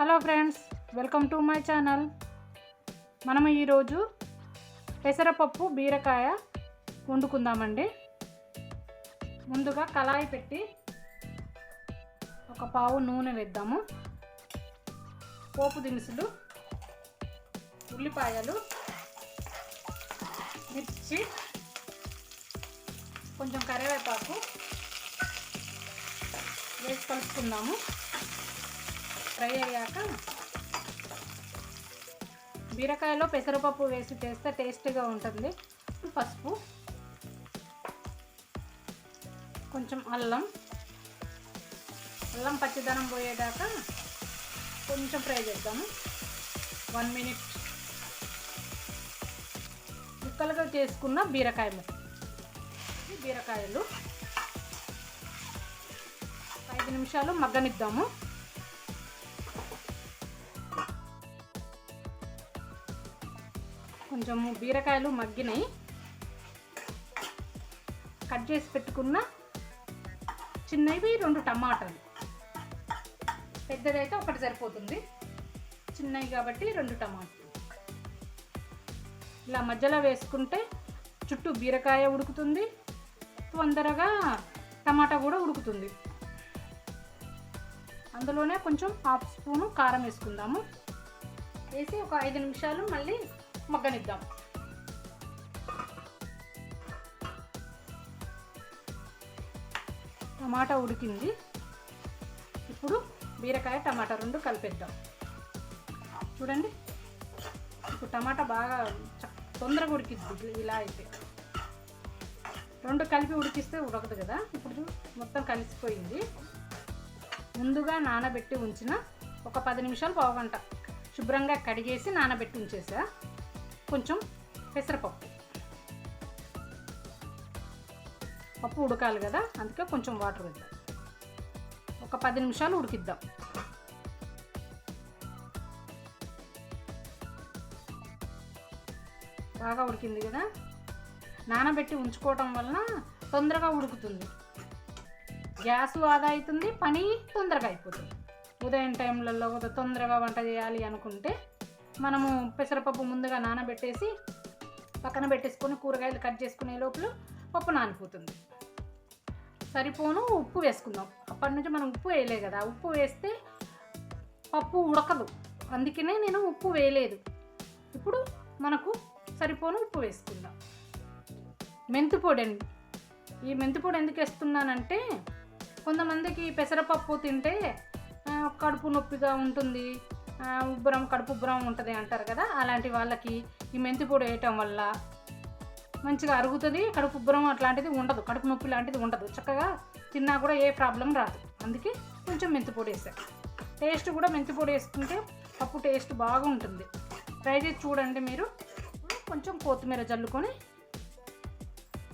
Hello friends, welcome to my channel. మనం ఈరోజు పెసరపప్పు బీరకాయ వండుకుందామండి. ముందుగా కళాయి పెట్టి ఒక పావు నూనె వేద్దాము. పోపు దినుసులు, ఉల్లిపాయలు, మిర్చి, కొంచెం కరివేపాకు వేసి కలుపుకుందాము. ఫ్రై అయ్యాక బీరకాయలో పెసరపప్పు వేసి చేస్తే టేస్టీగా ఉంటుంది. పసుపు, కొంచెం అల్లం పచ్చిదనం పోయేదాకా కొంచెం ఫ్రై చేద్దాము. 1 మినిట్. ముక్కలుగా చేసుకున్న బీరకాయలు 5 నిమిషాలు మగ్గనిద్దాము. కొంచెము బీరకాయలు మగ్గినాయి. కట్ చేసి పెట్టుకున్న చిన్నవి 2 టమాటాలు, పెద్దదైతే ఒకటి సరిపోతుంది, చిన్నవి కాబట్టి 2 టమాటాలు ఇలా మధ్యలో వేసుకుంటే చుట్టూ బీరకాయ ఉడుకుతుంది, తొందరగా టమాటా కూడా ఉడుకుతుంది. అందులోనే కొంచెం 1/2 స్పూను కారం వేసుకుందాము. వేసి ఒక 5 నిమిషాలు మళ్ళీ మగ్గనిద్దాం. టమాటా ఉడికింది. ఇప్పుడు బీరకాయ టమాటా 2 కలిపేద్దాం. చూడండి, ఇప్పుడు టమాటా బాగా తొందరగా ఉడికిద్ది. ఇలా అయితే 2 కలిపి ఉడికిస్తే ఉడకదు కదా. ఇప్పుడు మొత్తం కలిసిపోయింది. ముందుగా నానబెట్టి ఉంచిన ఒక 10 నిమిషాలు, పావు గంట శుభ్రంగా కడిగేసి నానబెట్టి ఉంచేసా. కొంచెం పెసరపప్పు, పప్పు ఉడకాలి కదా, అందుకే కొంచెం వాటర్ వేద్దాం. ఒక 10 నిమిషాలు ఉడికిద్దాం. బాగా ఉడికింది కదా. నానబెట్టి ఉంచుకోవటం వలన తొందరగా ఉడుకుతుంది, గ్యాస్ ఆదా అవుతుంది, పని తొందరగా అయిపోతుంది. ఉదయం టైంలలో తొందరగా వంట చేయాలి అనుకుంటే మనము పెసరపప్పు ముందుగా నానబెట్టేసి పక్కన పెట్టేసుకొని కూరగాయలు కట్ చేసుకునే లోపల పప్పు నానిపోతుంది. సరిపోను ఉప్పు వేసుకుందాం. అప్పటి నుంచి మనం ఉప్పు వేయలే కదా, ఉప్పు వేస్తే పప్పు ఉడకదు, అందుకనే నేను ఉప్పు వేయలేదు. ఇప్పుడు మనకు సరిపోను ఉప్పు వేసుకుందాం. మెంతిపొడి అండి. ఈ మెంతిపొడి ఎందుకు వేస్తున్నానంటే, కొంతమందికి పెసరపప్పు తింటే కడుపు నొప్పిగా ఉంటుంది, కడుపు ఉబ్బరం ఉంటుంది అంటారు కదా. అలాంటి వాళ్ళకి ఈ మెంతిపొడి వేయటం వల్ల మంచిగా అరుగుతుంది. కడుపు ఉబ్బరం అట్లాంటిది ఉండదు, కడుపు నొప్పి లాంటిది ఉండదు. చక్కగా తిన్నా కూడా ఏ ప్రాబ్లం రాదు. అందుకే కొంచెం మెంతిపొడి వేసాను. టేస్ట్ కూడా మెంతిపొడి వేసుకుంటే పప్పు టేస్ట్ బాగుంటుంది. ట్రై చేసి చూడండి మీరు. కొంచెం కొత్తిమీర జల్లుకొని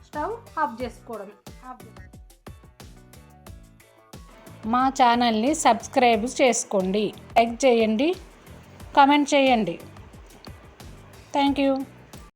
స్టవ్ ఆఫ్ చేసుకోవడమే. మా ఛానల్ని సబ్స్క్రైబ్ చేసుకోండి, లైక్ చేయండి, కామెంట్ చేయండి. Thank you.